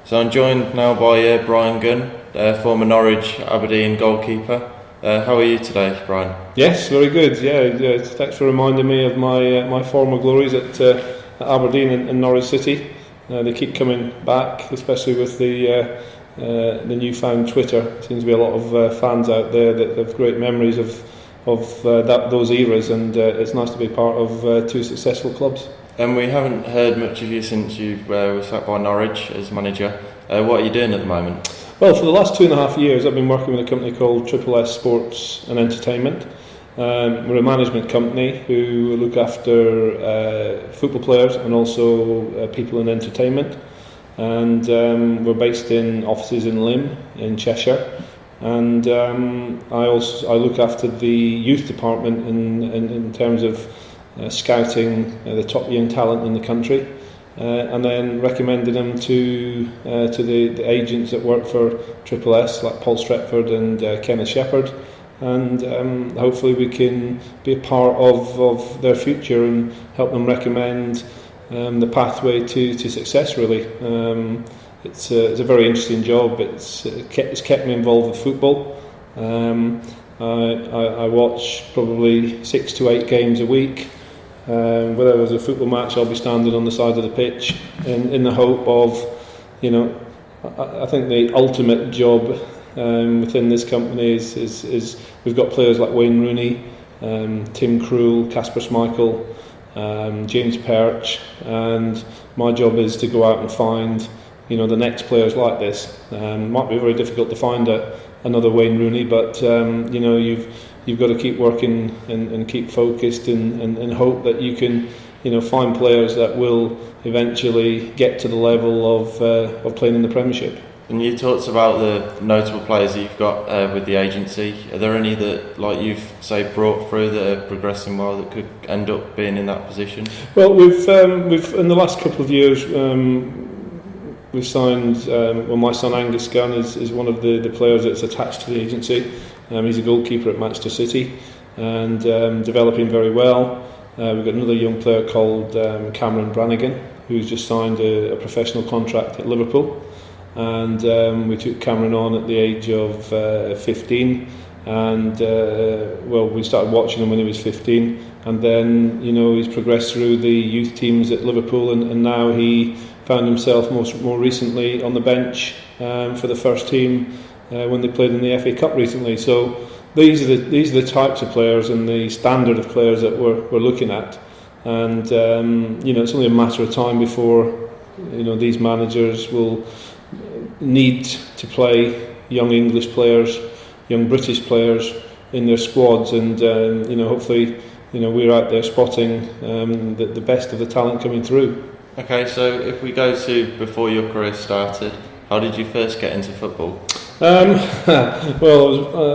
So I'm joined now by Bryan Gunn, former Norwich Aberdeen goalkeeper. How are you today, Bryan? Yes, very good. Yeah, thanks for reminding me of my former glories at Aberdeen and Norwich City. They keep coming back, especially with the newfound Twitter. There seems to be a lot of fans out there that have great memories of those eras, and it's nice to be part of two successful clubs. And we haven't heard much of you since you were sacked by Norwich as manager. What are you doing at the moment? Well, for the last 2.5 years I've been working with a company called S Sports and Entertainment. We're a management company who look after football players and also people in entertainment. And we're based in offices in Lymm in Cheshire. And I look after the youth department in terms of scouting the top young talent in the country, and then recommending them to the agents that work for S, like Paul Stretford and Kenneth Shepherd, and hopefully we can be a part of their future and help them recommend the pathway to success. Really, it's a very interesting job. It's kept me involved with football. I watch probably 6 to 8 games a week. Whether there's a football match, I'll be standing on the side of the pitch in the hope of, I think the ultimate job within this company is we've got players like Wayne Rooney, Tim Krul, Kasper Schmeichel, James Perch, and my job is to go out and find the next players like this. Might be very difficult to find another Wayne Rooney, but you've got to keep working and keep focused and hope that you can find players that will eventually get to the level of playing in the Premiership. And you talked about the notable players that you've got with the agency. Are there any that, like you've brought through, that are progressing well, that could end up being in that position? Well, we've in the last couple of years we've signed. My son Angus Gunn is one of the players that's attached to the agency. He's a goalkeeper at Manchester City and developing very well. We've got another young player called Cameron Brannigan, who's just signed a professional contract at Liverpool. And we took Cameron on at the age of 15, and we started watching him when he was 15, and then he's progressed through the youth teams at Liverpool, and now he found himself more recently on the bench for the first team when they played in the FA Cup recently. So these are the types of players and the standard of players that we're looking at, and it's only a matter of time before these managers will need to play young English players, young British players in their squads, and hopefully we're out there spotting the best of the talent coming through. Okay, so if we go to before your career started, how did you first get into football? Well,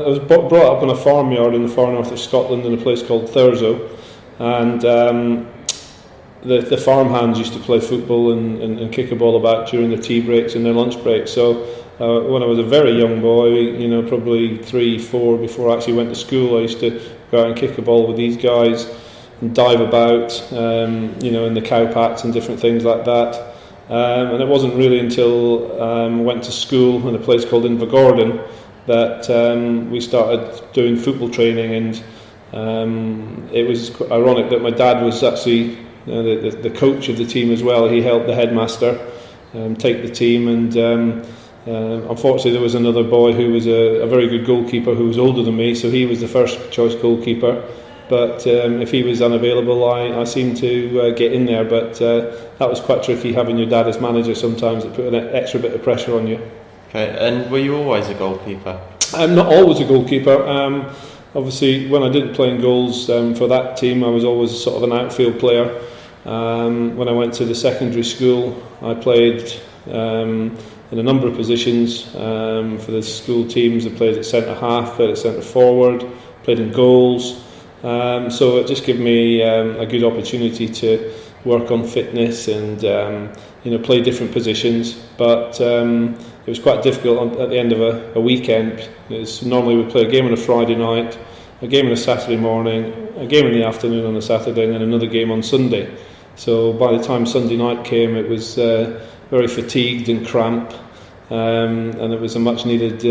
I was brought up in a farmyard in the far north of Scotland in a place called Thurso, and the farmhands used to play football and kick a ball about during their tea breaks and their lunch breaks. So when I was a very young boy, probably 3-4 before I actually went to school, I used to go out and kick a ball with these guys and dive about, in the cowpats and different things like that. And it wasn't really until I went to school in a place called Invergordon that we started doing football training, and it was ironic that my dad was actually the coach of the team as well. He helped the headmaster take the team, and unfortunately there was another boy who was a very good goalkeeper who was older than me, so he was the first choice goalkeeper. But if he was unavailable, I seemed to get in there. But that was quite tricky, having your dad as manager. Sometimes it put an extra bit of pressure on you. Okay, and were you always a goalkeeper? I'm not always a goalkeeper. Obviously, when I didn't play in goals for that team, I was always sort of an outfield player. When I went to the secondary school, I played in a number of positions for the school teams. I played at centre half, played at centre forward, played in goals. So it just gave me a good opportunity to work on fitness and play different positions. But it was quite difficult at the end of a weekend. Normally we play a game on a Friday night, a game on a Saturday morning, a game in the afternoon on a Saturday, and then another game on Sunday. So by the time Sunday night came, it was very fatigued and cramped, and it was a much needed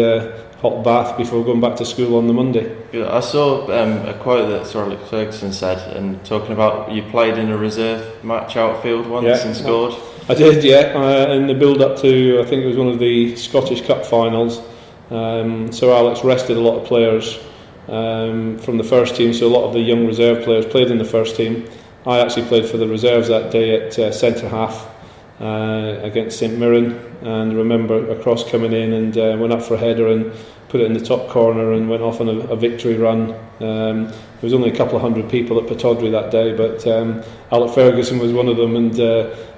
hot bath before going back to school on the Monday. I saw a quote that Sir Alex Ferguson said, and talking about you played in a reserve match outfield once and scored. I did, yeah, in the build-up to, I think it was one of the Scottish Cup finals. Sir Alex rested a lot of players from the first team, so a lot of the young reserve players played in the first team. I actually played for the reserves that day at centre-half against St Mirren, and remember a cross coming in and went up for a header and put it in the top corner and went off on a victory run. There was only a couple of hundred people at Pittodrie that day, but Alex Ferguson was one of them, and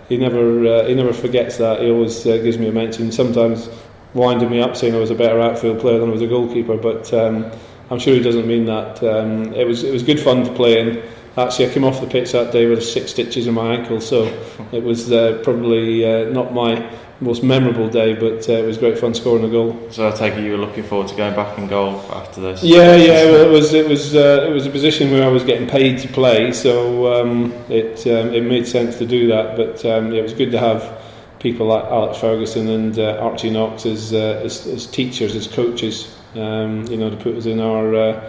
he never forgets that. He always gives me a mention, sometimes winding me up saying I was a better outfield player than I was a goalkeeper, but I'm sure he doesn't mean that. It was good fun to play in. Actually, I came off the pitch that day with 6 stitches in my ankle, so it was probably not my most memorable day, but it was great fun scoring a goal. So I take it you were looking forward to going back in goal after this? Yeah. Well, it was a position where I was getting paid to play, so it made sense to do that. But it was good to have people like Alex Ferguson and Archie Knox as teachers, as coaches, to put us in our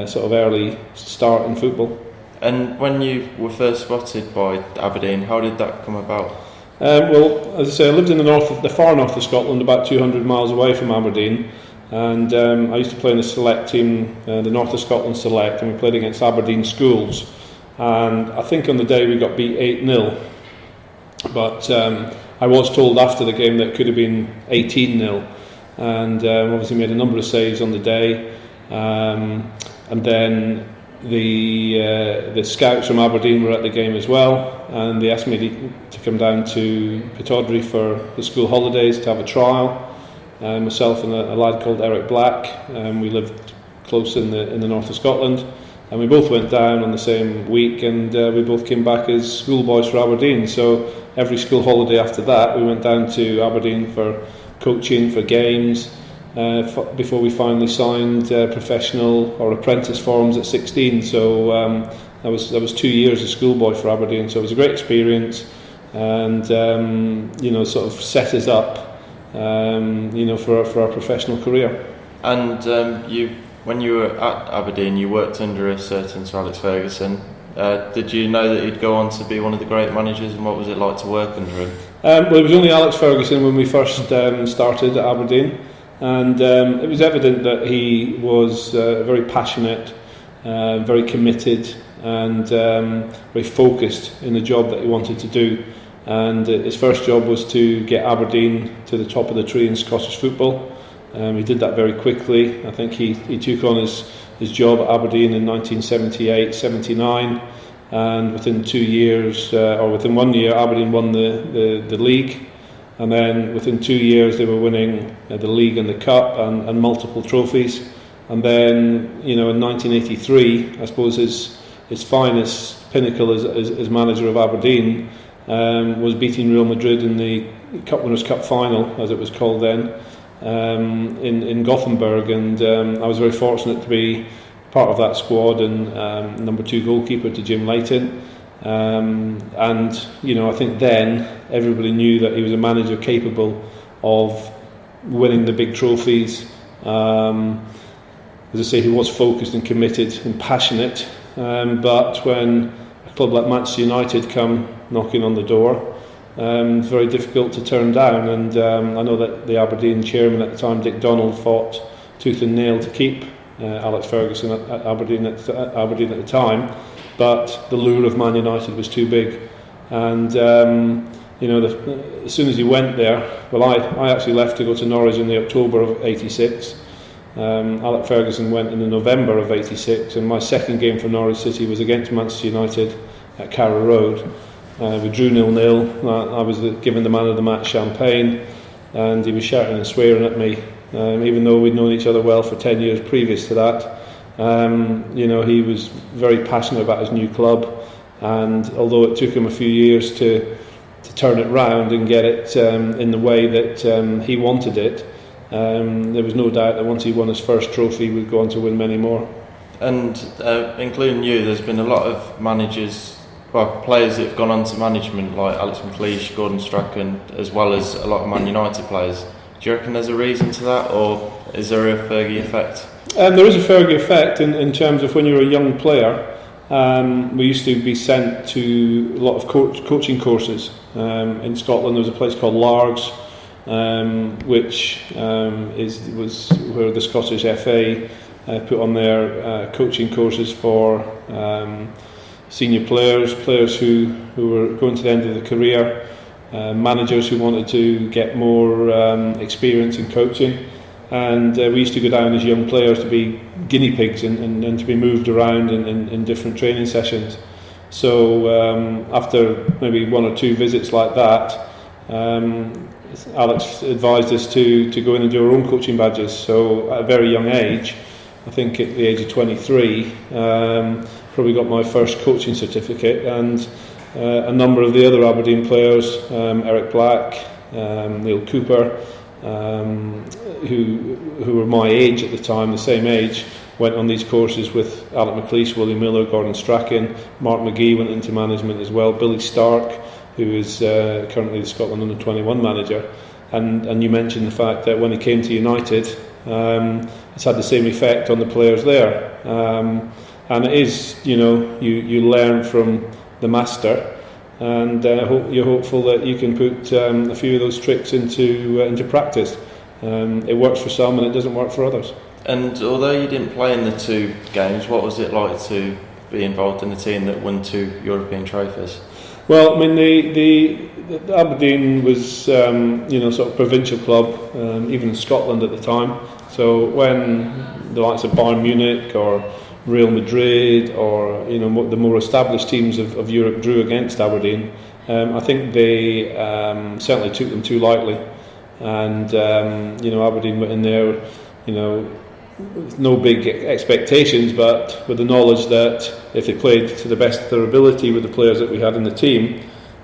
sort of early start in football. And when you were first spotted by Aberdeen, how did that come about? Well, as I say, I lived in the far north of Scotland, about 200 miles away from Aberdeen, and I used to play in the select team, the North of Scotland Select, and we played against Aberdeen schools. And I think on the day we got beat 8-0, but I was told after the game that it could have been 18-0, and obviously made a number of saves on the day, and then the scouts from Aberdeen were at the game as well, and they asked me to come down to Pittodrie for the school holidays to have a trial. Myself and a lad called Eric Black, we lived close in the north of Scotland, and we both went down on the same week, and we both came back as schoolboys for Aberdeen. So every school holiday after that we went down to Aberdeen for coaching, for games, before we finally signed professional or apprentice forms at 16. So that was 2 years as schoolboy for Aberdeen. So it was a great experience, and sort of set us up, for our professional career. And when you were at Aberdeen, you worked under a certain Sir Alex Ferguson. Did you know that he'd go on to be one of the great managers, and what was it like to work under him? Well, it was only Alex Ferguson when we first started at Aberdeen. And it was evident that he was very passionate, very committed, and very focused in the job that he wanted to do. And his first job was to get Aberdeen to the top of the tree in Scottish football. He did that very quickly. I think he took on his job at Aberdeen in 1978-79, and within 2 years, or within 1 year, Aberdeen won the league. And then within 2 years they were winning the league and the cup and multiple trophies. And then, in 1983, I suppose his finest pinnacle as manager of Aberdeen was beating Real Madrid in the Cup Winners' Cup final, as it was called then, in Gothenburg. And I was very fortunate to be part of that squad and number 2 goalkeeper to Jim Leighton. I think then everybody knew that he was a manager capable of winning the big trophies. As I say, he was focused and committed and passionate, but when a club like Manchester United come knocking on the door, it's very difficult to turn down. And I know that the Aberdeen chairman at the time, Dick Donald, fought tooth and nail to keep Alex Ferguson at Aberdeen at the time. But the lure of Man United was too big, and as soon as he went there, well, I actually left to go to Norwich in the October of '86. Alex Ferguson went in the November of '86, and my second game for Norwich City was against Manchester United at Carrow Road. We drew 0-0. I was given the man of the match champagne, and he was shouting and swearing at me, even though we'd known each other well for 10 years previous to that. He was very passionate about his new club, and although it took him a few years to turn it round and get it in the way that he wanted it, there was no doubt that once he won his first trophy, he would go on to win many more. And including you, there's been a lot of managers players that have gone on to management, like Alex McLeish, Gordon Strachan, as well as a lot of Man United players. Do you reckon there's a reason to that, or is there a Fergie effect? There is a Fergie effect in terms of when you're a young player. We used to be sent to a lot of coaching courses. In Scotland there was a place called Largs, which was where the Scottish FA put on their coaching courses for senior players who were going to the end of their career, managers who wanted to get more experience in coaching. And we used to go down as young players to be guinea pigs and to be moved around in different training sessions. So after maybe one or two visits like that, Alex advised us to go in and do our own coaching badges. So at a very young age, I think at the age of 23, probably got my first coaching certificate, and a number of the other Aberdeen players, Eric Black, Neil Cooper, who were my age at the time, the same age, went on these courses with Alec McLeish, Willie Miller, Gordon Strachan. Mark McGee went into management as well. Billy Stark, who is currently the Scotland under-21 manager. And you mentioned the fact that when he came to United, it's had the same effect on the players there. And it is, you learn from the master, and you're hopeful that you can put a few of those tricks into practice. It works for some and it doesn't work for others. And although you didn't play in the two games, what was it like to be involved in a team that won 2 European trophies? Well, I mean, the Aberdeen was sort of provincial club, even in Scotland at the time. So when the likes of Bayern Munich or Real Madrid or the more established teams of Europe drew against Aberdeen, I think they certainly took them too lightly. And Aberdeen went in there, with no big expectations, but with the knowledge that if they played to the best of their ability with the players that we had in the team,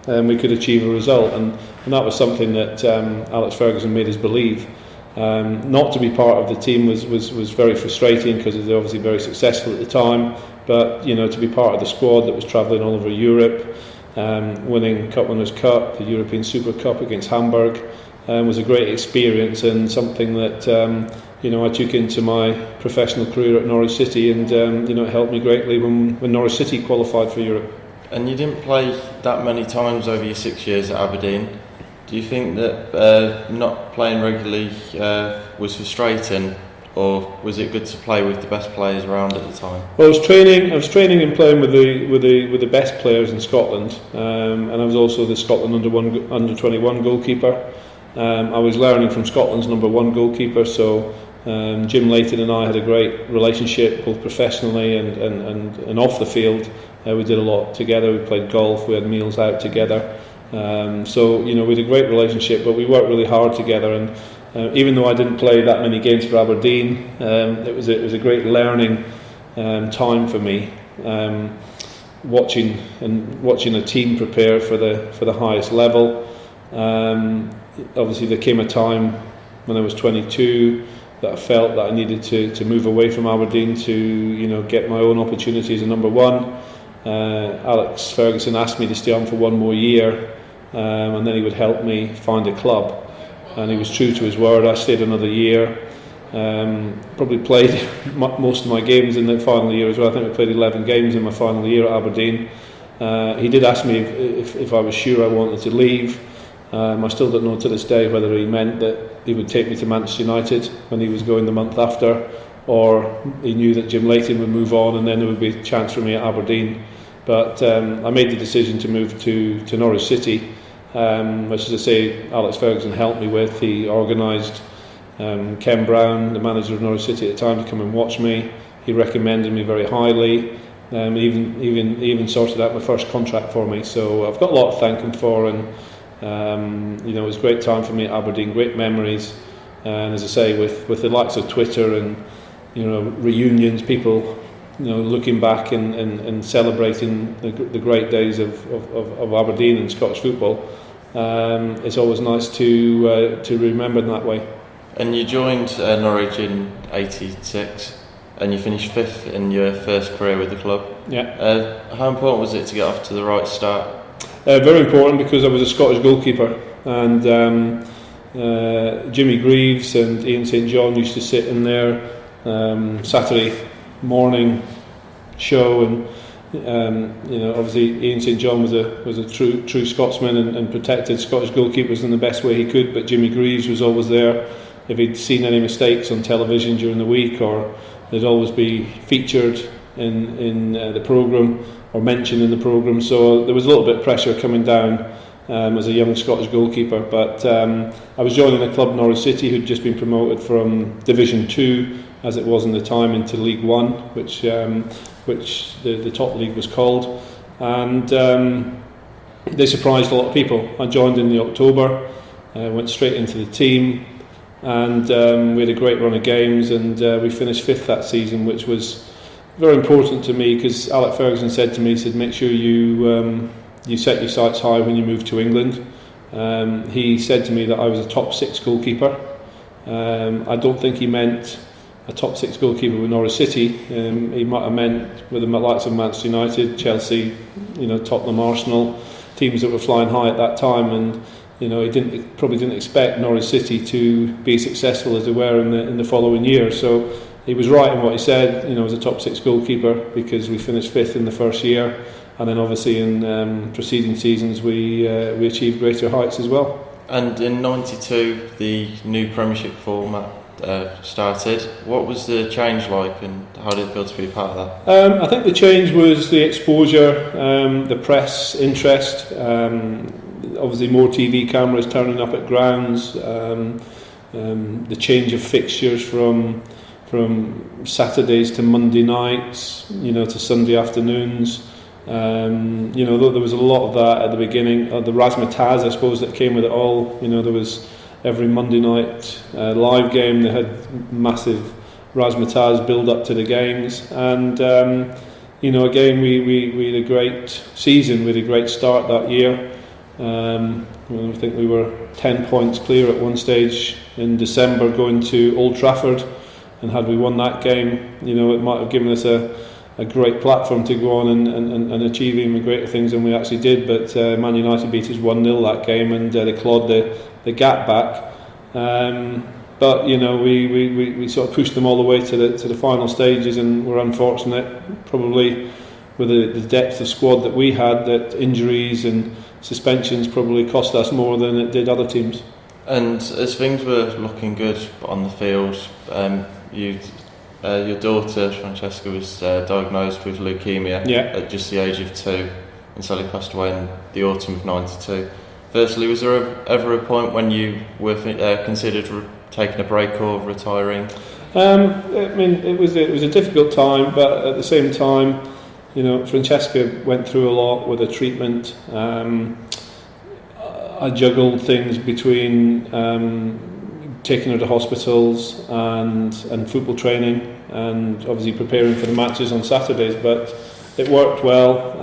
we could achieve a result. And that was something that Alex Ferguson made us believe. Not to be part of the team was very frustrating because they were obviously very successful at the time, but to be part of the squad that was travelling all over Europe, winning Cup Winners' Cup, the European Super Cup against Hamburg, was a great experience and something that I took into my professional career at Norwich City, and it helped me greatly when Norwich City qualified for Europe. And you didn't play that many times over your 6 years at Aberdeen. Do you think that not playing regularly was frustrating, or was it good to play with the best players around at the time? Well, I was training and playing with the best players in Scotland, and I was also the Scotland under-21 goalkeeper. I was learning from Scotland's number 1 goalkeeper, so Jim Layton and I had a great relationship, both professionally and off the field. We did a lot together. We played golf. We had meals out together. So we had a great relationship, but we worked really hard together. And even though I didn't play that many games for Aberdeen, it was a great learning time for me. Watching a team prepare for the highest level. Obviously, there came a time when I was 22 that I felt that I needed to move away from Aberdeen to get my own opportunity as a number 1. Alex Ferguson asked me to stay on for 1 more year, and then he would help me find a club, and he was true to his word. I stayed another year, probably played most of my games in the final year as well. I think I played 11 games in my final year at Aberdeen. He did ask me if I was sure I wanted to leave. I still don't know to this day whether he meant that he would take me to Manchester United when he was going the month after, or he knew that Jim Layton would move on and then there would be a chance for me at Aberdeen. But I made the decision to move to Norwich City, which, as I say, Alex Ferguson helped me with. He organised Ken Brown, the manager of Norwich City at the time, to come and watch me. He recommended me very highly. Even sorted out my first contract for me. So I've got a lot to thank him for, and it was a great time for me at Aberdeen, great memories. And as I say, with the likes of Twitter and reunions, people looking back and celebrating the great days of Aberdeen and Scottish football, it's always nice to remember in that way. And you joined Norwich in '86. and you finished 5th in your first career with the club. Yeah. How important was it to get off to the right start? Very important, because I was a Scottish goalkeeper, and Jimmy Greaves and Ian St John used to sit in their Saturday morning show, and obviously Ian St John was a true Scotsman and protected Scottish goalkeepers in the best way he could, but Jimmy Greaves was always there if he'd seen any mistakes on television during the week, or they'd always be featured in the programme or mentioned in the programme. So there was a little bit of pressure coming down as a young Scottish goalkeeper, but I was joining a club, Norwich City, who'd just been promoted from Division 2, as it was in the time, into League 1, which the top league was called, and they surprised a lot of people. I joined in the October, went straight into the team, and we had a great run of games, and we finished 5th that season, which was very important to me, because Alec Ferguson said to me, he said, make sure you set your sights high when you move to England. He said to me that I was a top 6 goalkeeper. I don't think he meant a top 6 goalkeeper with Norwich City. He might have meant with the likes of Manchester United, Chelsea, Tottenham, Arsenal, teams that were flying high at that time, and he probably didn't expect Norwich City to be successful as they were in the following year. So he was right in what he said. I was a top 6 goalkeeper, because we finished 5th in the first year, and then obviously in preceding seasons we achieved greater heights as well. And in '92, the new Premiership format started. What was the change like, and how did it feel to be part of that? I think the change was the exposure, the press interest, obviously more TV cameras turning up at grounds, the change of fixtures from Saturdays to Monday nights, to Sunday afternoons. There was a lot of that at the beginning. The razzmatazz, I suppose, that came with it all. There was every Monday night live game. They had massive razzmatazz build up to the games, and again we had a great season. We had a great start that year. I think we were 10 points clear at one stage in December, going to Old Trafford, and had we won that game, it might have given us a great platform to go on and achieve even greater things than we actually did. But Man United beat us 1-0 that game, and they clawed the gap back. But we sort of pushed them all the way to the final stages, and were unfortunate, probably with the depth of squad that we had, that injuries and suspensions probably cost us more than it did other teams. And as things were looking good on the field, your daughter Francesca was diagnosed with leukemia at just the age of 2, and sadly passed away in the autumn of '92. Firstly, was there ever a point when you were considered taking a break or retiring? It was a difficult time, but at the same time, Francesca went through a lot with her treatment. I juggled things between taking her to hospitals and football training, and obviously preparing for the matches on Saturdays, but it worked well.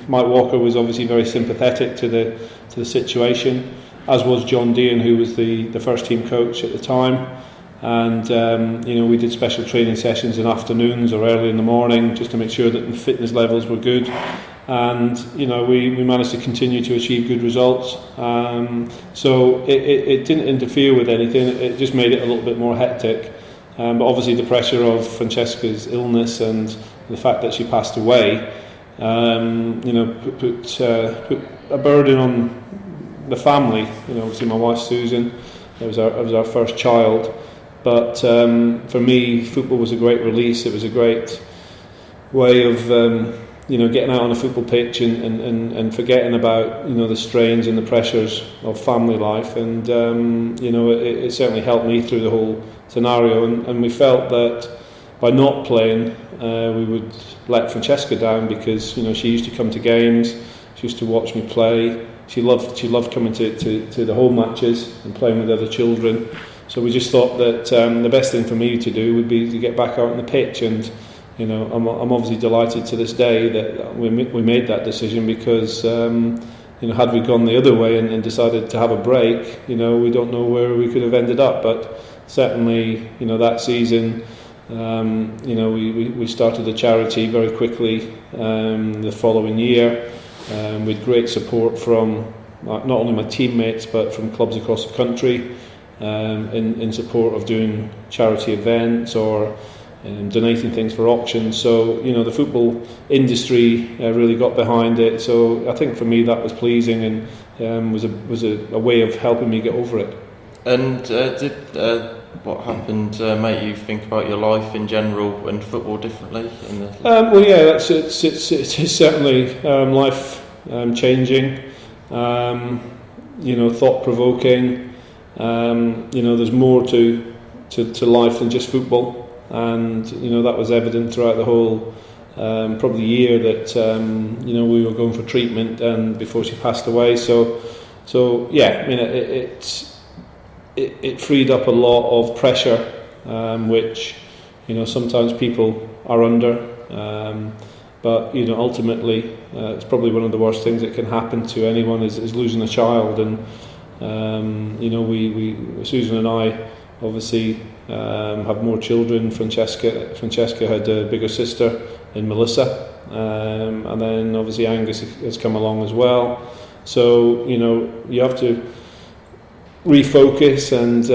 Mike Walker was obviously very sympathetic to the situation, as was John Dean, who was the first team coach at the time, and we did special training sessions in afternoons or early in the morning, just to make sure that the fitness levels were good. And we managed to continue to achieve good results. So it didn't interfere with anything. It just made it a little bit more hectic. But obviously the pressure of Francesca's illness and the fact that she passed away, put a burden on the family. Obviously my wife Susan, it was our first child. But for me, football was a great release. It was a great way of getting out on a football pitch and forgetting about the strains and the pressures of family life, and it certainly helped me through the whole scenario, and we felt that by not playing we would let Francesca down, because she used to come to games, she used to watch me play, she loved coming to the home matches and playing with other children. So we just thought that the best thing for me to do would be to get back out on the pitch, and I'm obviously delighted to this day that we made that decision, because had we gone the other way and decided to have a break, we don't know where we could have ended up. But certainly, that season, We started a charity very quickly the following year, with great support from not only my teammates but from clubs across the country, in support of doing charity events or donating things for auctions. So the football industry really got behind it. So I think for me that was pleasing and was a way of helping me get over it. And did what happened make you think about your life in general and football differently? It's certainly life changing, thought provoking. There's more to life than just football, and that was evident throughout the whole probably year that we were going for treatment and before she passed away. So yeah, I mean it freed up a lot of pressure, which sometimes people are under, but ultimately it's probably one of the worst things that can happen to anyone is losing a child. And we Susan and I obviously have more children. Francesca had a bigger sister in Melissa, and then obviously Angus has come along as well. So you have to refocus and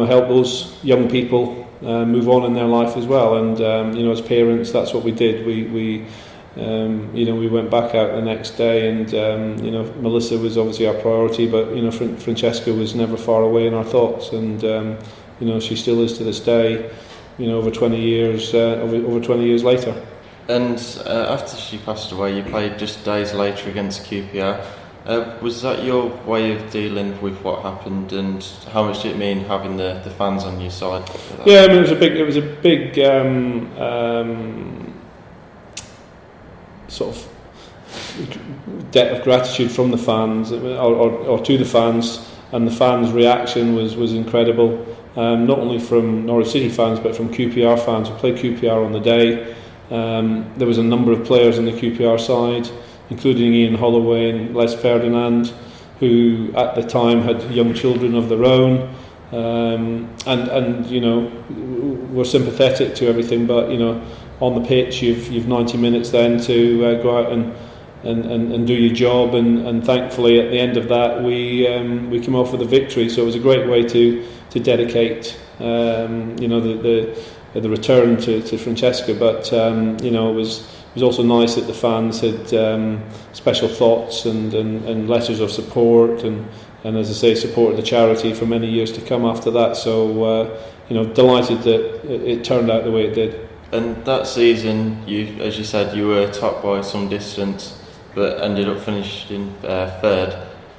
help those young people move on in their life as well. And as parents, that's what we did. We went back out the next day, and Melissa was obviously our priority, but Francesca was never far away in our thoughts, and she still is to this day. Over 20 years later. And after she passed away, you played just days later against QPR. Was that your way of dealing with what happened, and how much did it mean having the fans on your side? Yeah, I mean it was a big sort of debt of gratitude from the fans, or to the fans, and the fans' reaction was incredible. Not only from Norwich City fans but from QPR fans who played QPR on the day. There was a number of players on the QPR side, including Ian Holloway and Les Ferdinand, who at the time had young children of their own, and were sympathetic to everything. But on the pitch, you've 90 minutes then to go out and do your job, and thankfully at the end of that we came off with a victory. So it was a great way to dedicate the return to Francesca. But it was also nice that the fans had special thoughts and letters of support, and as I say, supported the charity for many years to come after that. So delighted that it turned out the way it did. And that season, as you said, you were top by some distance, but ended up finishing third.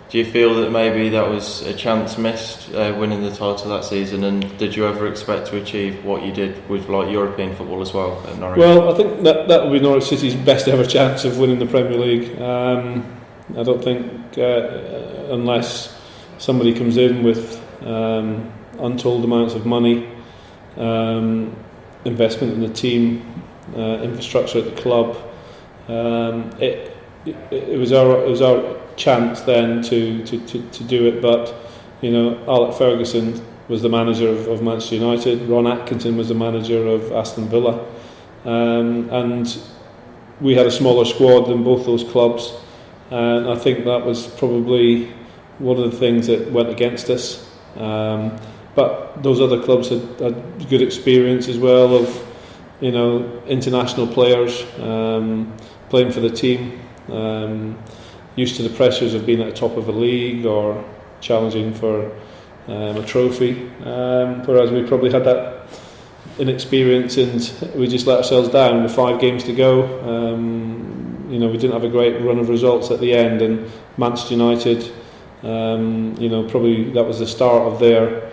Do you feel that maybe that was a chance missed, winning the title that season? And did you ever expect to achieve what you did with European football as well at Norwich? Well, I think that would be Norwich City's best ever chance of winning the Premier League. I don't think unless somebody comes in with untold amounts of money, investment in the team, infrastructure at the club, it was our chance then to do it. But Alec Ferguson was the manager of Manchester United, Ron Atkinson was the manager of Aston Villa, and we had a smaller squad than both those clubs, and I think that was probably one of the things that went against us. But those other clubs had good experience as well of international players playing for the team, used to the pressures of being at the top of a league or challenging for a trophy, whereas we probably had that inexperience and we just let ourselves down with 5 games to go. We didn't have a great run of results at the end, and Manchester United, probably that was the start of their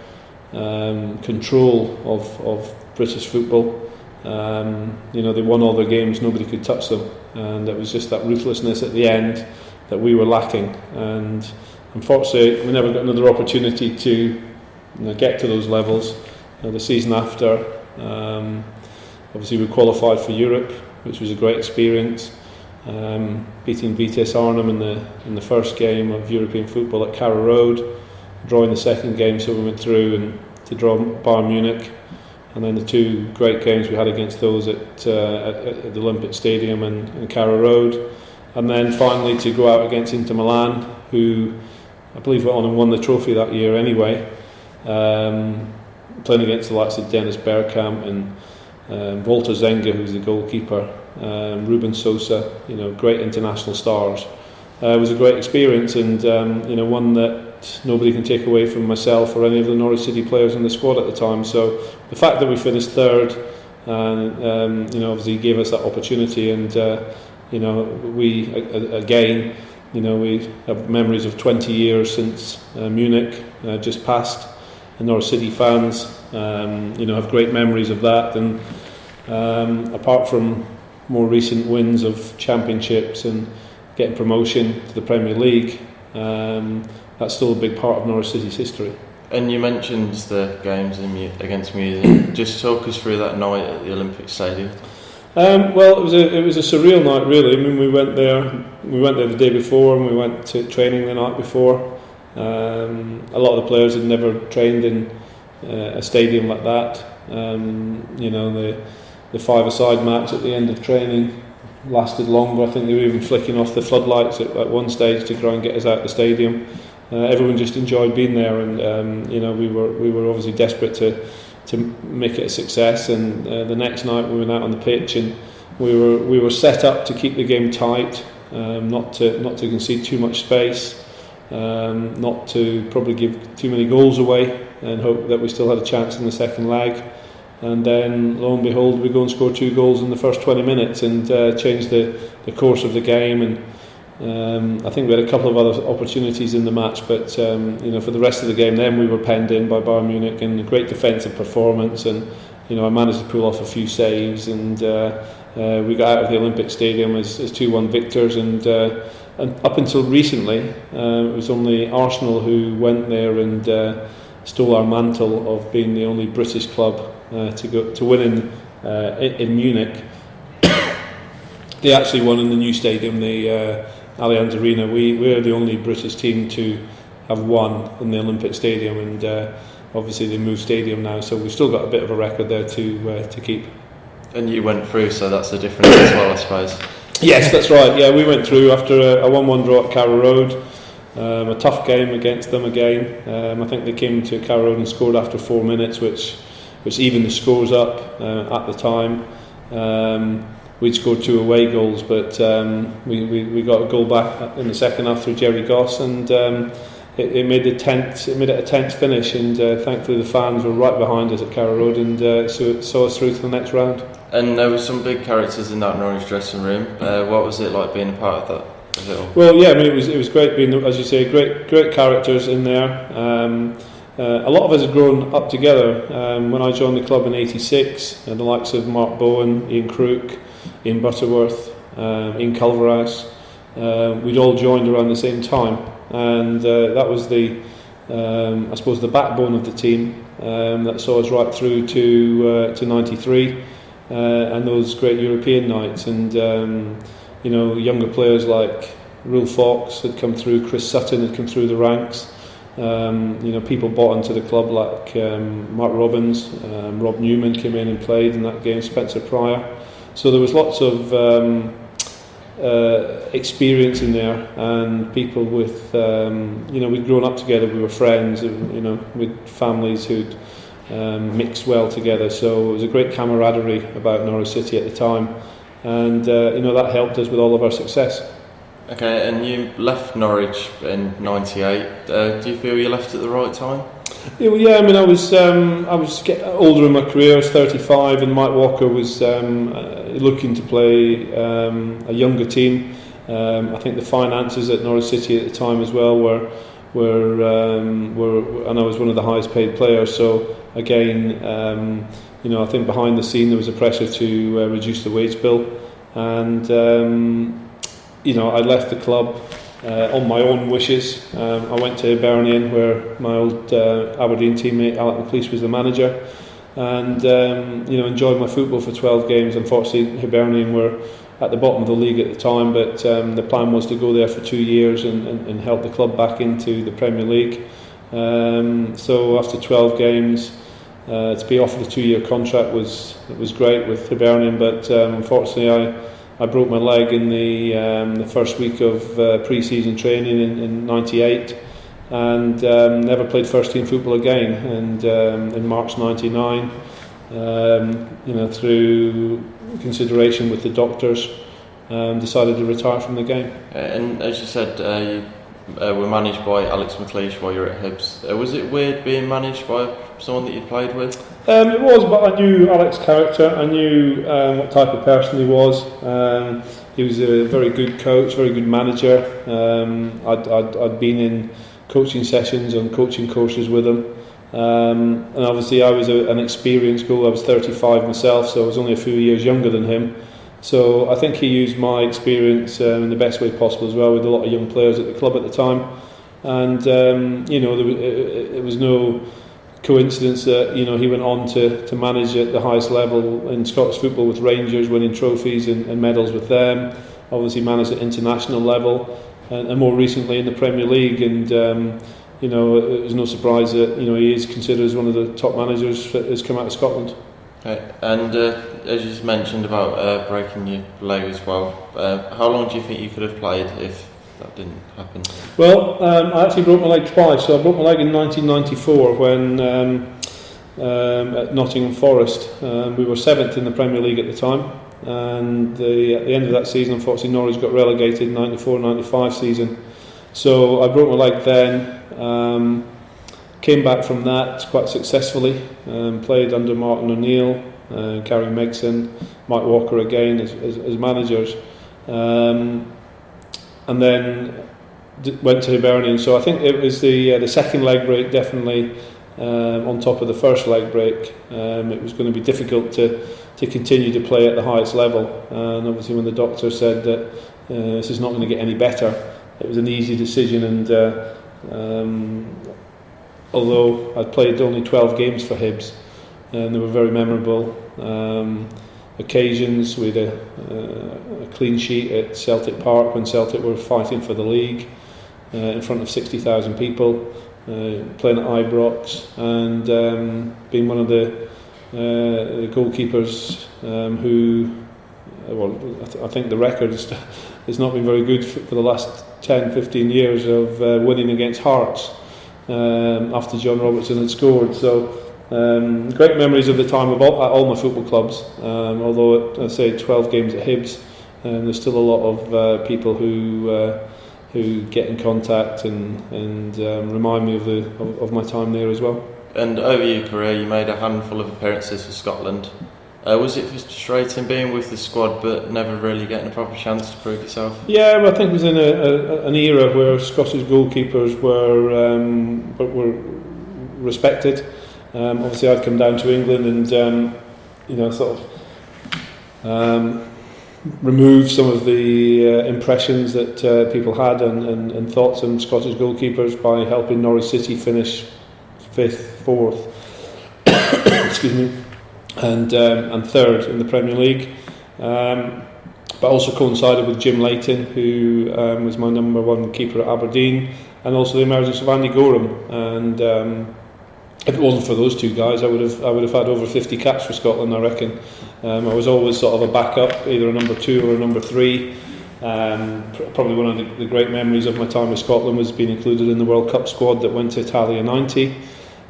control of British football. They won all their games, nobody could touch them, and it was just that ruthlessness at the end that we were lacking. And unfortunately, we never got another opportunity to get to those levels. The season after, obviously we qualified for Europe, which was a great experience, beating Vitesse Arnhem in the first game of European football at Carrow Road, drawing the second game, so we went through and to draw Bayern Munich. and then the two great games we had against those at the Olympic Stadium and Carrow Road, and then finally to go out against Inter Milan, who I believe went on and won the trophy that year anyway, playing against the likes of Dennis Bergkamp and Walter Zenga, who's the goalkeeper, Ruben Sosa, great international stars. It was a great experience, and one that nobody can take away from myself or any of the Norwich City players in the squad at the time. So the fact that we finished third, obviously gave us that opportunity, and we again, we have memories of 20 years since Munich just passed. The Norwich City fans, have great memories of that, and apart from more recent wins of championships and getting promotion to the Premier League, that's still a big part of Norwich City's history. And you mentioned the games against Museum. Just talk us through that night at the Olympic Stadium. Well, it was a surreal night, really. I mean, we went there the day before, and we went to training the night before. A lot of the players had never trained in a stadium like that. The five-a-side match at the end of training lasted longer. I think they were even flicking off the floodlights at one stage to try and get us out of the stadium. Everyone just enjoyed being there, and we were obviously desperate to make it a success. And the next night we went out on the pitch, and we were set up to keep the game tight, not to concede too much space, not to probably give too many goals away, and hope that we still had a chance in the second leg. And then, lo and behold, we go and score 2 goals in the first 20 minutes and change the course of the game. And I think we had a couple of other opportunities in the match, but for the rest of the game, then we were penned in by Bayern Munich, and a great defensive performance. And I managed to pull off a few saves, and we got out of the Olympic Stadium as 2-1 victors. And up until recently, it was only Arsenal who went there and stole our mantle of being the only British club to win in Munich. They actually won in the new stadium, the Allianz Arena. We're the only British team to have won in the Olympic Stadium, and obviously they moved stadium now, so we've still got a bit of a record there to keep. And you went through, so that's a difference as well, I suppose. Yes, that's right. Yeah, we went through after a 1-1 draw at Carrow Road. A tough game against them again. I think they came to Carrow Road and scored after 4 minutes, which evened the scores up at the time. We'd scored 2 away goals, but we got a goal back in the second half through Jerry Goss, and it made it a tense finish. And thankfully the fans were right behind us at Carrow Road, and saw us through to the next round. And there were some big characters in that Norwich dressing room. What was it like being a part of that? Well, yeah, I mean, it was great being, as you say, great characters in there. A lot of us had grown up together. When I joined the club in '86, the likes of Mark Bowen, Ian Crook, Ian Butterworth, Ian Culverhouse, we'd all joined around the same time, and that was I suppose the backbone of the team that saw us right through to '93 and those great European nights. And younger players like Rule Fox had come through, Chris Sutton had come through the ranks. People bought into the club like Mark Robbins, Rob Newman came in and played in that game, Spencer Pryor. So there was lots of experience in there, and people with, we'd grown up together, we were friends, with families who'd mixed well together. So it was a great camaraderie about Norwich City at the time. And that helped us with all of our success. Okay, and you left Norwich in '98. Do you feel you left at the right time? Yeah, I mean, I was getting older in my career. I was 35, and Mike Walker was looking to play a younger team. I think the finances at Norwich City at the time as well were, and I was one of the highest paid players. So again, I think behind the scene there was a pressure to reduce the wage bill, and I left the club on my own wishes. I went to Hibernian, where my old Aberdeen teammate Alec McLeish was the manager, and enjoyed my football for 12 games. Unfortunately, Hibernian were at the bottom of the league at the time, but the plan was to go there for 2 years and help the club back into the Premier League. So after 12 games, To be offered a 2-year contract was great with Hibernian, but unfortunately I broke my leg in the first week of pre-season training in '98, and never played first team football again. And in March '99, through consideration with the doctors, decided to retire from the game. And as you said, you were managed by Alex McLeish while you were at Hibs. Was it weird being managed by someone that you played with? It was, but I knew Alex's character. I knew what type of person he was. He was a very good coach, very good manager. I'd been in coaching sessions and coaching courses with him. And obviously I was an experienced goalie. I was 35 myself, so I was only a few years younger than him. So I think he used my experience in the best way possible as well, with a lot of young players at the club at the time. And it was no coincidence that he went on to manage at the highest level in Scottish football with Rangers, winning trophies and medals with them. Obviously managed at international level, and more recently in the Premier League. And it was no surprise that he is considered as one of the top managers that has come out of Scotland. Okay. And as you just mentioned about breaking your leg as well, how long do you think you could have played if that didn't happen? Well, I actually broke my leg twice. So I broke my leg in 1994 when at Nottingham Forest. We were 7th in the Premier League at the time, and at the end of that season, unfortunately, Norwich got relegated in 94-95 season. So I broke my leg then. Came back from that quite successfully. Played under Martin O'Neill, Gary Megson, Mike Walker again as managers. And then went to Hibernian. So I think it was the second leg break definitely on top of the first leg break. It was going to be difficult to continue to play at the highest level. And obviously when the doctor said that this is not going to get any better, it was an easy decision. And although I'd played only 12 games for Hibs, and they were very memorable occasions. We had a clean sheet at Celtic Park when Celtic were fighting for the league in front of 60,000 people, playing at Ibrox, and being one of the goalkeepers who, I think the record has not been very good for the last 10-15 years of winning against Hearts after John Robertson had scored. So great memories of the time at all my football clubs, although I say 12 games at Hibs, there's still a lot of people who get in contact and remind me of my time there as well. And over your career you made a handful of appearances for Scotland. Was it frustrating being with the squad but never really getting a proper chance to prove yourself? Yeah, well, I think it was in an era where Scottish goalkeepers were respected. Obviously I'd come down to England and sort of remove some of the impressions that people had and thoughts on Scottish goalkeepers by helping Norwich City finish 5th, 4th excuse me, and 3rd in the Premier League, but also coincided with Jim Leighton, who was my number 1 keeper at Aberdeen, and also the emergence of Andy Gorham. And if it wasn't for those two guys, I would have had over 50 caps for Scotland, I reckon. I was always sort of a backup, either a number 2 or a number 3. Probably one of the great memories of my time with Scotland was being included in the World Cup squad that went to Italia '90.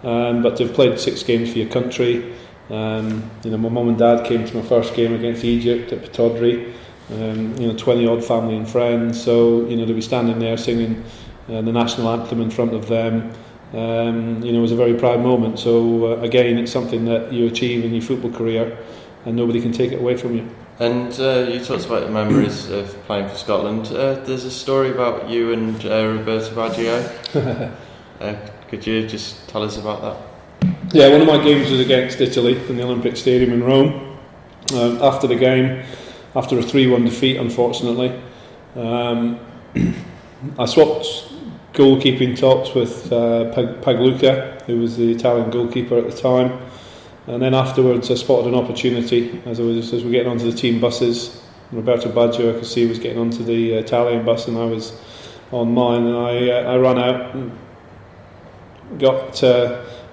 But to have played 6 games for your country, my mum and dad came to my first game against Egypt at Pataudry. 20 odd family and friends, so to be standing there singing the national anthem in front of them, was a very proud moment. So again, it's something that you achieve in your football career, and nobody can take it away from you. And you talked about the memories of playing for Scotland. There's a story about you and Roberto Baggio. Could you just tell us about that? Yeah, one of my games was against Italy in the Olympic Stadium in Rome. After the game, after a 3-1 defeat, unfortunately, I swapped goalkeeping tops with Pagluca, who was the Italian goalkeeper at the time. And then afterwards I spotted an opportunity as we were getting onto the team buses. Roberto Baggio, I could see, was getting onto the Italian bus and I was on mine, and I ran out and got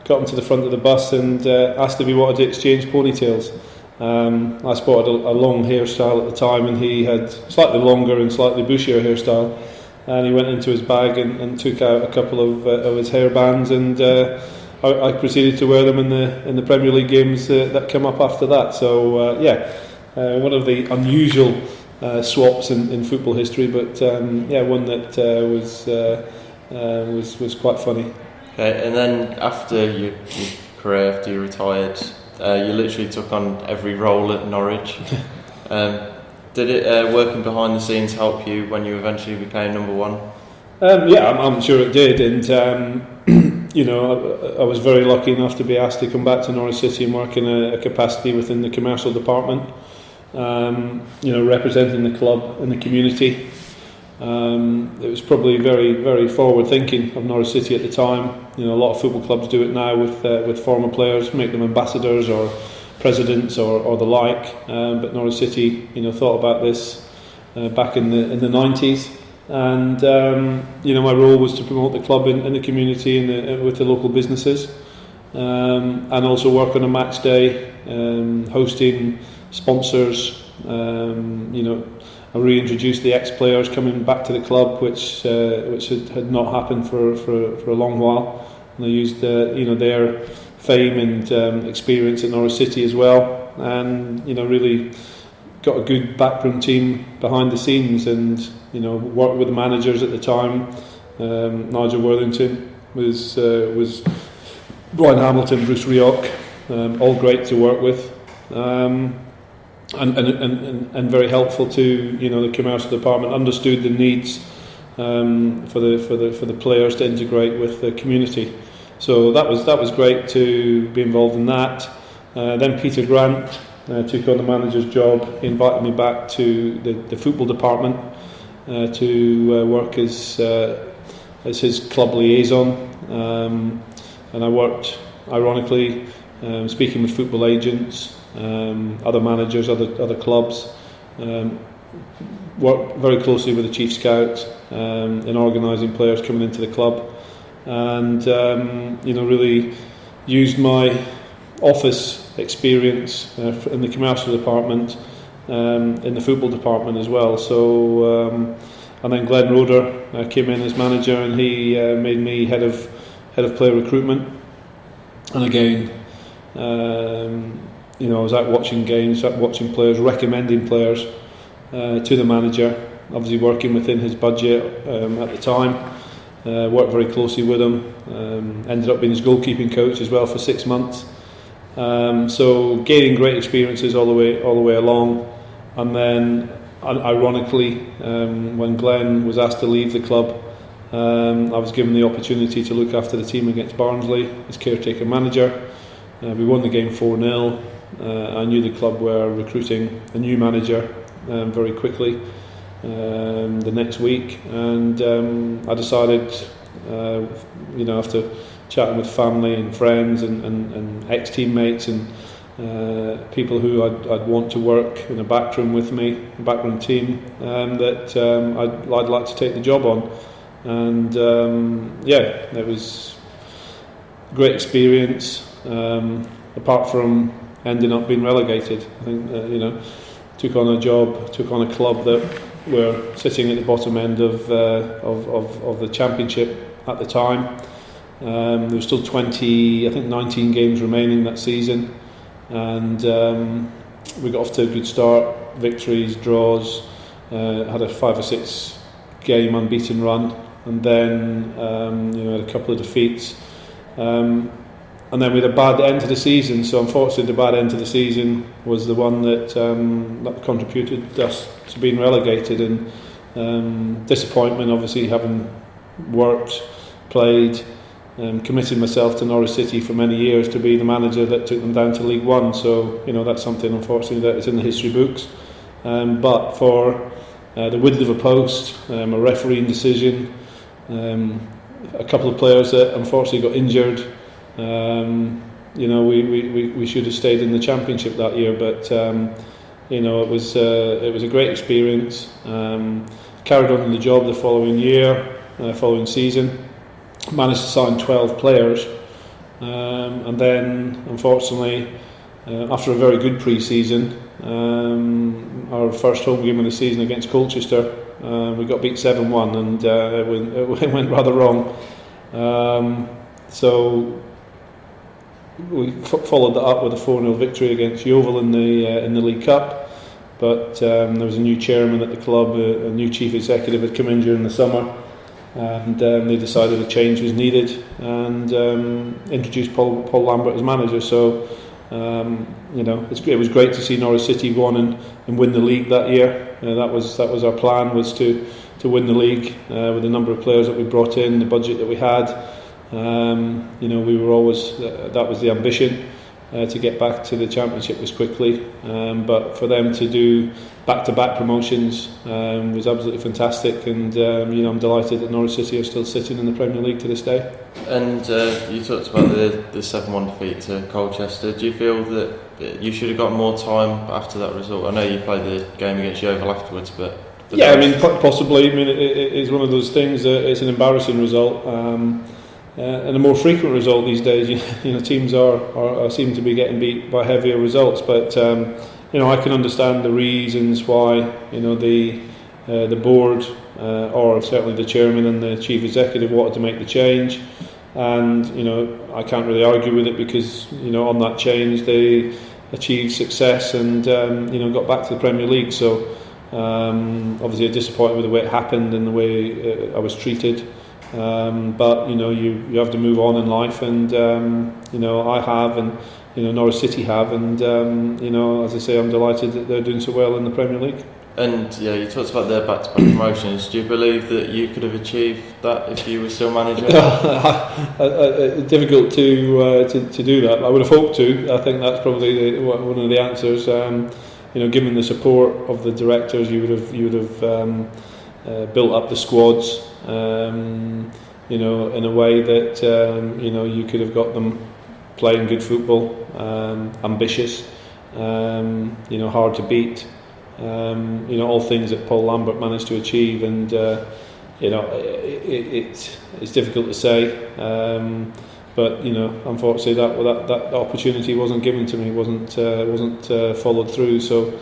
got him to the front of the bus and asked if he wanted to exchange ponytails. I spotted a long hairstyle at the time, and he had slightly longer and slightly bushier hairstyle. And he went into his bag and took out a couple of his hair bands, and I proceeded to wear them in the Premier League games that come up after that. So one of the unusual swaps in football history, but one that was quite funny. Okay, and then after your career, after you retired, you literally took on every role at Norwich. Did it working behind the scenes help you when you eventually became number one? I'm sure it did, and I was very lucky enough to be asked to come back to Norwich City and work in a capacity within the commercial department. Representing the club and the community. It was probably very, very forward thinking of Norwich City at the time. A lot of football clubs do it now with former players, make them ambassadors or presidents or the like. But Norwich City, thought about this back in the 90s, and my role was to promote the club in the community and with the local businesses, and also work on a match day, hosting sponsors. I reintroduced the ex-players coming back to the club, which had not happened for a long while, and I used their fame and experience at Norwich City as well, and really got a good backroom team behind the scenes, and worked with the managers at the time. Nigel Worthington was Brian Hamilton, Bruce Rioch, all great to work with. And very helpful to the commercial department. Understood the needs for the players to integrate with the community. So that was great to be involved in that. Then Peter Grant took on the manager's job. He invited me back to the football department to work as his club liaison, and I worked, ironically, speaking with football agents, other managers, other clubs, worked very closely with the chief scout in organising players coming into the club, and really used my office experience in the commercial department, in the football department as well. So and then Glenn Roeder came in as manager, and he made me head of player recruitment, and again I was out watching games, out watching players, recommending players to the manager, obviously working within his budget at the time. Worked very closely with him, ended up being his goalkeeping coach as well for 6 months. So gaining great experiences all the way along, and then ironically, when Glenn was asked to leave the club, I was given the opportunity to look after the team against Barnsley as caretaker manager. We won the game 4-0. I knew the club were recruiting a new manager very quickly the next week, and I decided, after chatting with family and friends and ex-teammates and people who I'd want to work in a backroom with me, a backroom team, that I'd like to take the job on. And it was a great experience, apart from ending up being relegated. I think took on a club that were sitting at the bottom end of the championship at the time. There were still 19 games remaining that season, and we got off to a good start. Victories, draws, had a 5 or 6 game unbeaten run, and then had a couple of defeats. And then we had a bad end to the season, so unfortunately the bad end to the season was the one that contributed us to being relegated, and disappointment, obviously, having worked, played, committed myself to Norwich City for many years to be the manager that took them down to League One. So that's something, unfortunately, that is in the history books. But for the width of a post, a refereeing decision, a couple of players that unfortunately got injured, we should have stayed in the Championship that year, but it was a great experience. Carried on in the job the following year, following season. Managed to sign 12 players, and then unfortunately, after a very good pre-season, our first home game of the season against Colchester, we got beat 7-1, and it went rather wrong. So we followed that up with a 4-0 victory against Yeovil in the League Cup. But there was a new chairman at the club, a new chief executive had come in during the summer, and they decided a change was needed and introduced Paul Lambert as manager. So it was great to see Norwich City go on and win the league that year. That was our plan, was to win the league with the number of players that we brought in, the budget that we had. We were always that was the ambition. To get back to the Championship as quickly, but for them to do back-to-back promotions was absolutely fantastic, and I'm delighted that Norwich City are still sitting in the Premier League to this day. And you talked about the 7-1 defeat to Colchester. Do you feel that you should have got more time after that result? I know you played the game against Yeovil afterwards, but possibly. It's one of those things that it's an embarrassing result. And a more frequent result these days, teams are seem to be getting beat by heavier results. But I can understand the reasons why the board or certainly the chairman and the chief executive wanted to make the change. And I can't really argue with it, because on that change they achieved success and got back to the Premier League. So obviously I'm disappointed with the way it happened and the way I was treated. But you have to move on in life, and I have, and Norwich City have, and as I say, I'm delighted that they're doing so well in the Premier League. And you talked about their back-to-back promotions. Do you believe that you could have achieved that if you were still manager? Difficult to do that. I would have hoped to. I think that's probably one of the answers. Given the support of the directors, you would have built up the squads. In a way that you could have got them playing good football, ambitious, hard to beat, all things that Paul Lambert managed to achieve, and it's difficult to say, but unfortunately that opportunity wasn't given to me, wasn't followed through. So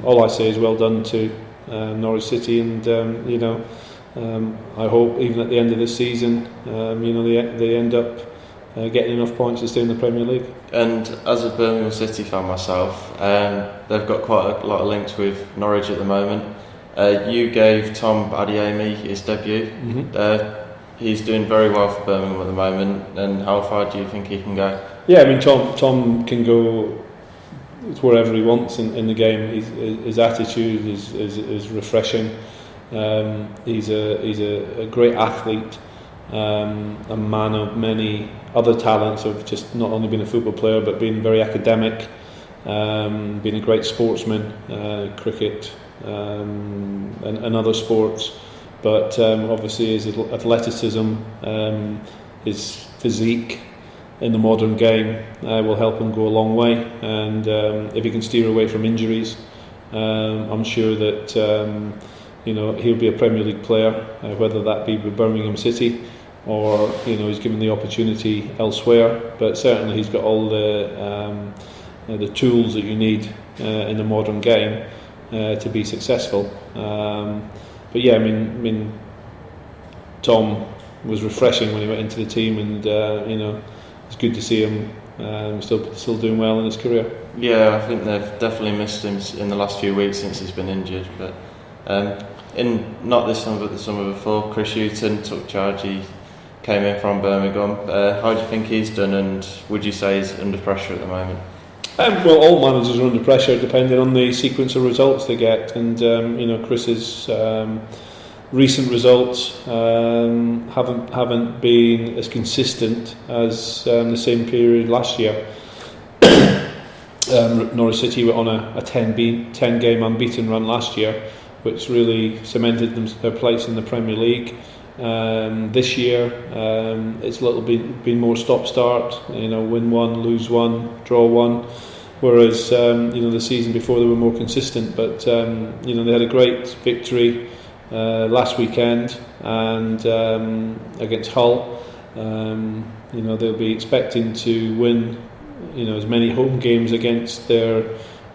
all I say is well done to Norwich City, and I hope even at the end of this season, they end up getting enough points to stay in the Premier League. And as a Birmingham City fan myself, they've got quite a lot of links with Norwich at the moment. You gave Tom Adeyemi his debut. Mm-hmm. He's doing very well for Birmingham at the moment. And how far do you think he can go? Yeah, Tom can go wherever he wants in the game. His attitude is refreshing. He's a great athlete, a man of many other talents, of just not only being a football player but being very academic, being a great sportsman, cricket and other sports. But obviously his athleticism, his physique in the modern game will help him go a long way. And if he can steer away from injuries, I'm sure that he'll be a Premier League player, whether that be with Birmingham City or he's given the opportunity elsewhere. But certainly he's got all the tools that you need in the modern game to be successful. But yeah, Tom was refreshing when he went into the team, and it's good to see him still doing well in his career. Yeah, I think they've definitely missed him in the last few weeks since he's been injured. But in not this summer but the summer before, Chris Hughton took charge. He came in from Birmingham. How do you think he's done, and would you say he's under pressure at the moment? Well, all managers are under pressure depending on the sequence of results they get, and Chris's recent results haven't been as consistent as the same period last year. Norwich City were on a 10-game unbeaten run last year, which really cemented their place in the Premier League. This year, it's a little bit been more stop-start. Win one, lose one, draw one. Whereas the season before they were more consistent. But they had a great victory last weekend and against Hull. They'll be expecting to win, as many home games against their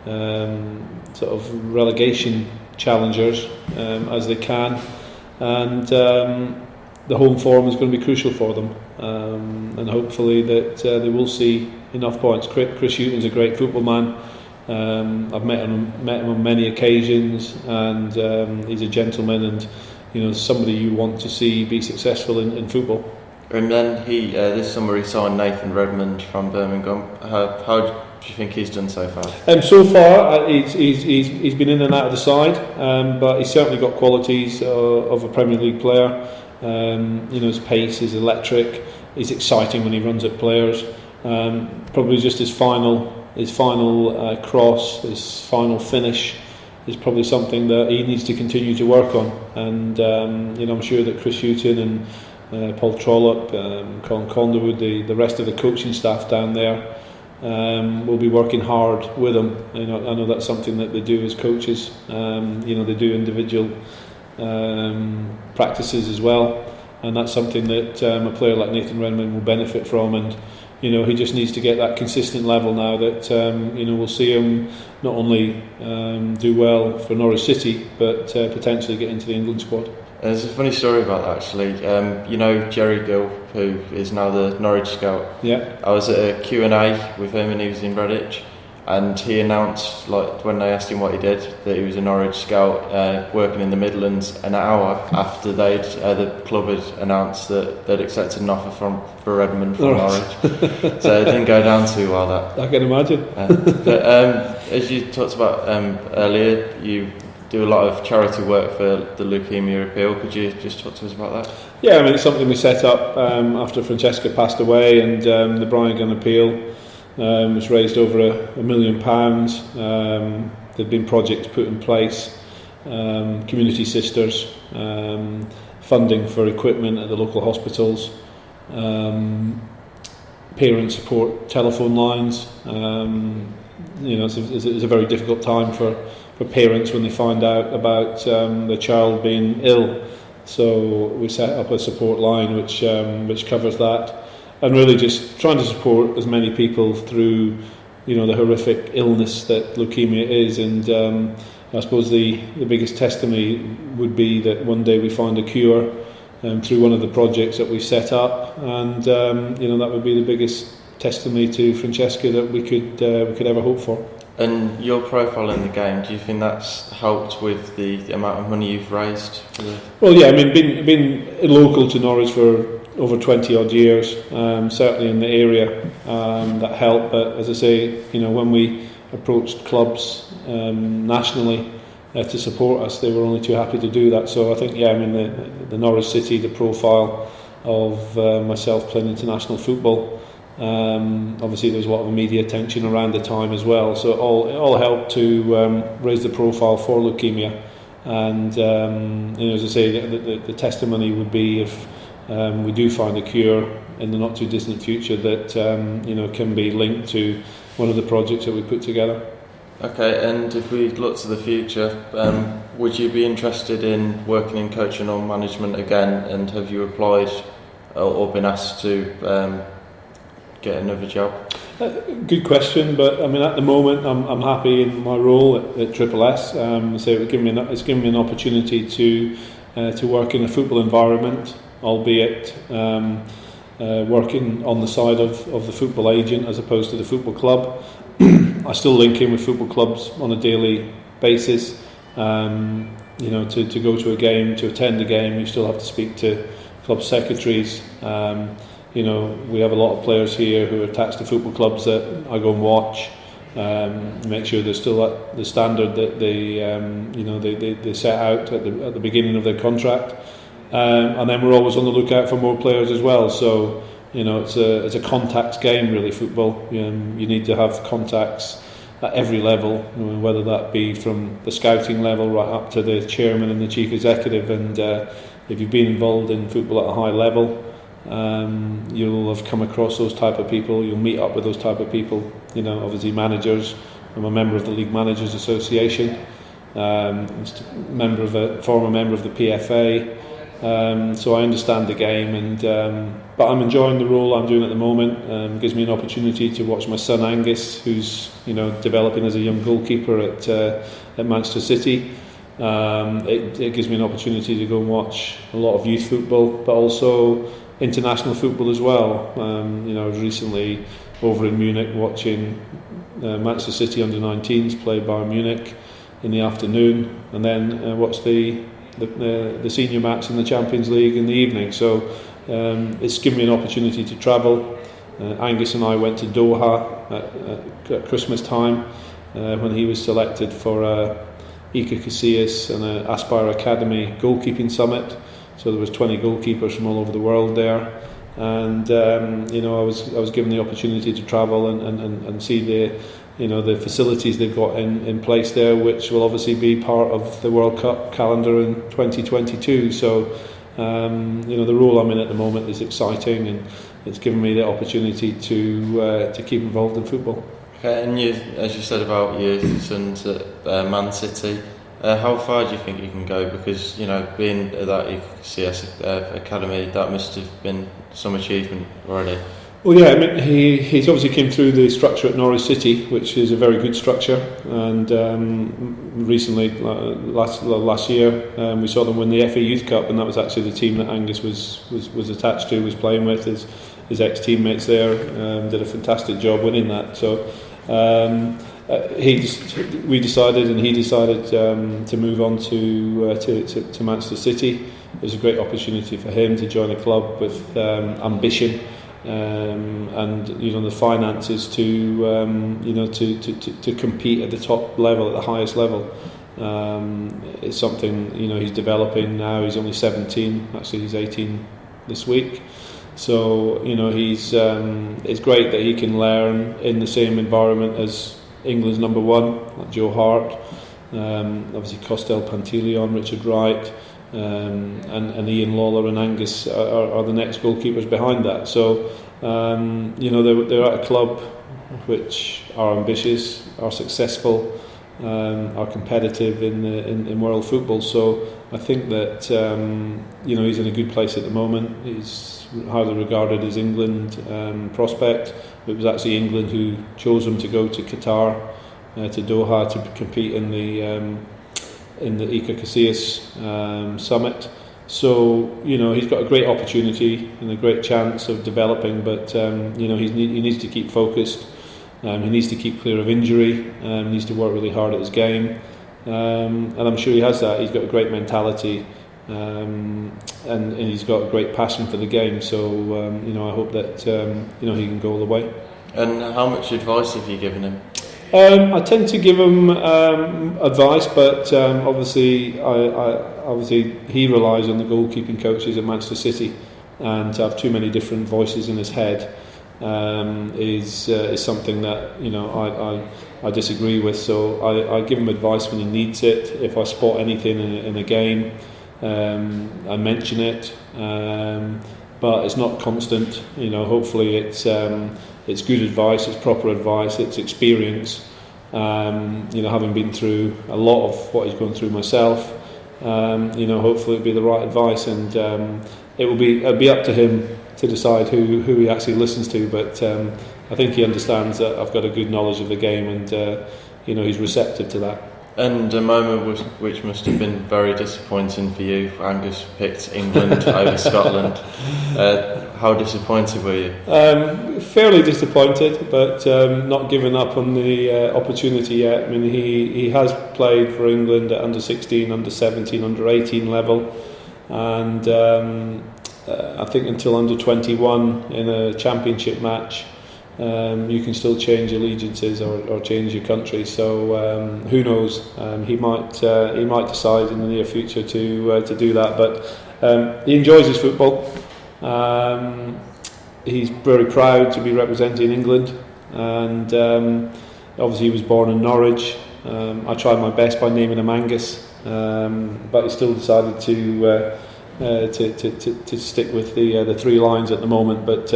sort of relegation challengers as they can, and the home form is going to be crucial for them, and hopefully that they will see enough points. Chris Hughton's a great football man. I've met him on many occasions, and he's a gentleman, and somebody you want to see be successful in football. And then this summer he signed Nathan Redmond from Bryan Gun. How do you think he's done so far? So far, he's been in and out of the side, but he's certainly got qualities of a Premier League player. His pace is electric. He's exciting when he runs at players. Probably just his final cross, his final finish is probably something that he needs to continue to work on. And I'm sure that Chris Hughton and Paul Trollope, Colin Conderwood, the rest of the coaching staff down there will be working hard with him. I know that's something that they do as coaches. They do individual practices as well, and that's something that a player like Nathan Redmond will benefit from. And he just needs to get that consistent level now that we'll see him not only do well for Norwich City, but potentially get into the England squad. There's a funny story about that, actually. Jerry Gill, who is now the Norwich scout. Yeah. I was at a Q&A with him, and he was in Redditch, and he announced, when they asked him what he did, that he was a Norwich scout working in the Midlands an hour after the club had announced that they'd accepted an offer for Redmond from Norwich. So it didn't go down too well, that. I can imagine. But as you talked about earlier, you do a lot of charity work for the Leukemia Appeal. Could you just talk to us about that? Yeah, it's something we set up after Francesca passed away, and the Bryan Gun Appeal was raised over £1 million. There've been projects put in place, community sisters, funding for equipment at the local hospitals, parent support telephone lines. It's a very difficult time for parents when they find out about their child being ill. So we set up a support line which covers that, and really just trying to support as many people through the horrific illness that leukemia is. And I suppose the biggest testimony would be that one day we find a cure through one of the projects that we set up, and that would be the biggest testimony to Francesca that we could ever hope for. And your profile in the game, do you think that's helped with the amount of money you've raised? Well, yeah, being local to Norwich for over 20 odd years, certainly in the area, that helped. But as I say, when we approached clubs nationally to support us, they were only too happy to do that. So I think, the Norwich City, the profile of myself playing international football, obviously there was a lot of media attention around the time as well, so it all helped to raise the profile for leukemia. And as I say, the testimony would be if we do find a cure in the not too distant future that can be linked to one of the projects that we put together. Okay, and if we look to the future, would you be interested in working in coaching or management again, and have you applied or been asked to get another job? Good question, but at the moment I'm happy in my role at Triple S. So it's given me an opportunity to work in a football environment, albeit working on the side of the football agent as opposed to the football club. I still link in with football clubs on a daily basis. To go to a game, to attend a game, you still have to speak to club secretaries. We have a lot of players here who are attached to football clubs that I go and watch, make sure they're still at the standard that they set out at the beginning of their contract, and then we're always on the lookout for more players as well. So it's a contacts game, really, football. You need to have contacts at every level, whether that be from the scouting level right up to the chairman and the chief executive. And if you've been involved in football at a high level, you'll have come across those type of people, you'll meet up with those type of people. Obviously managers. I'm a member of the League Managers Association, former member of the PFA, So I understand the game, but I'm enjoying the role I'm doing at the moment. It gives me an opportunity to watch my son Angus, who's developing as a young goalkeeper at Manchester City. It gives me an opportunity to go and watch a lot of youth football, but also international football as well. I was recently over in Munich watching Manchester City under-19s play Bayern Munich in the afternoon, and then watch the senior match in the Champions League in the evening. So it's given me an opportunity to travel. Angus and I went to Doha at Christmas time when he was selected for Iker Casillas and Aspire Academy goalkeeping summit. So there was 20 goalkeepers from all over the world there, and I was given the opportunity to travel and see the facilities they've got in place there, which will obviously be part of the World Cup calendar in 2022. So the role I'm in at the moment is exciting, and it's given me the opportunity to keep involved in football. Okay, and as you said about your sons at Man City, how far do you think you can go? Because being at that CS academy, that must have been some achievement already. Well, yeah, I mean, he's obviously came through the structure at Norwich City, which is a very good structure. And recently, last year, we saw them win the FA Youth Cup, and that was actually the team that Angus was attached to, was playing with. His ex-teammates there did a fantastic job winning that. So he decided to move on to Manchester City. It was a great opportunity for him to join a club with ambition. And the finances to compete at the top level, at the highest level. It's something he's developing now. He's only 17. Actually, he's 18 this week. So it's great that he can learn in the same environment as England's number one, like Joe Hart, obviously Costel Pantelion, Richard Wright. And Ian Lawler and Angus are the next goalkeepers behind that. So they're at a club which are ambitious, are successful, are competitive in world football. So I think that he's in a good place at the moment. He's highly regarded as England prospect. It was actually England who chose him to go to Qatar, to Doha, to compete in the Iker Casillas summit. So he's got a great opportunity and a great chance of developing, but he needs to keep focused. He needs to keep clear of injury. He needs to work really hard at his game, and I'm sure he has that. He's got a great mentality, and he's got a great passion for the game. So I hope that he can go all the way. And how much advice have you given him? I tend to give him advice, but obviously he relies on the goalkeeping coaches at Manchester City, and to have too many different voices in his head is something that I disagree with. So I give him advice when he needs it. If I spot anything in a game, I mention it, but it's not constant. Hopefully it's good advice, it's proper advice, it's experience. Having been through a lot of what he's gone through myself, hopefully it'll be the right advice, and it'll be up to him to decide who he actually listens to. But I think he understands that I've got a good knowledge of the game, and he's receptive to that. And a moment which must have been very disappointing for you. Angus picked England over Scotland. How disappointed were you? Fairly disappointed, but not giving up on the opportunity yet. I mean, he has played for England at under 16, under 17, under 18 level, and I think until under 21 in a championship match. You can still change allegiances or change your country. So who knows? He might decide in the near future to do that. But he enjoys his football. He's very proud to be representing England, and obviously he was born in Norwich. I tried my best by naming him Angus, but he still decided to stick with the three lines at the moment. But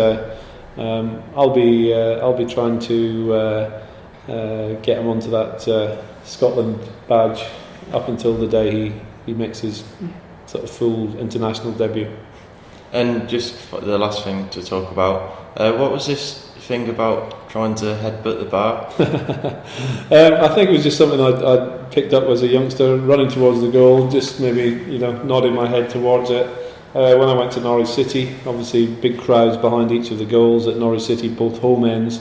I'll be trying to get him onto that Scotland badge up until the day he makes his sort of full international debut. And just the last thing to talk about, what was this thing about trying to headbutt the bar? I think it was just something I picked up as a youngster, running towards the goal, just maybe nodding my head towards it. When I went to Norwich City, obviously big crowds behind each of the goals at Norwich City, both home ends,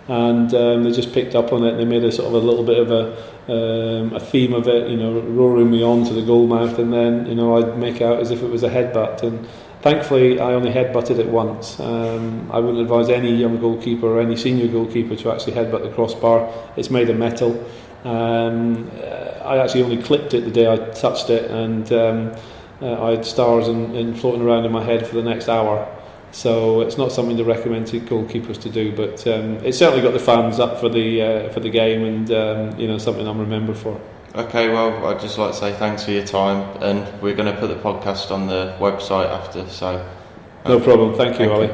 and they just picked up on it. They made a sort of a little bit of a theme of it, roaring me on to the goal mouth, and then I'd make out as if it was a headbutt. And thankfully, I only headbutted it once. I wouldn't advise any young goalkeeper or any senior goalkeeper to actually headbutt the crossbar. It's made of metal. I actually only clipped it the day I touched it, and I had stars and floating around in my head for the next hour. So it's not something to recommend to goalkeepers to do, but it certainly got the fans up for the game, and something I'm remembered for. Okay, well, I'd just like to say thanks for your time, and we're going to put the podcast on the website after. So no problem. Thank you, Ollie.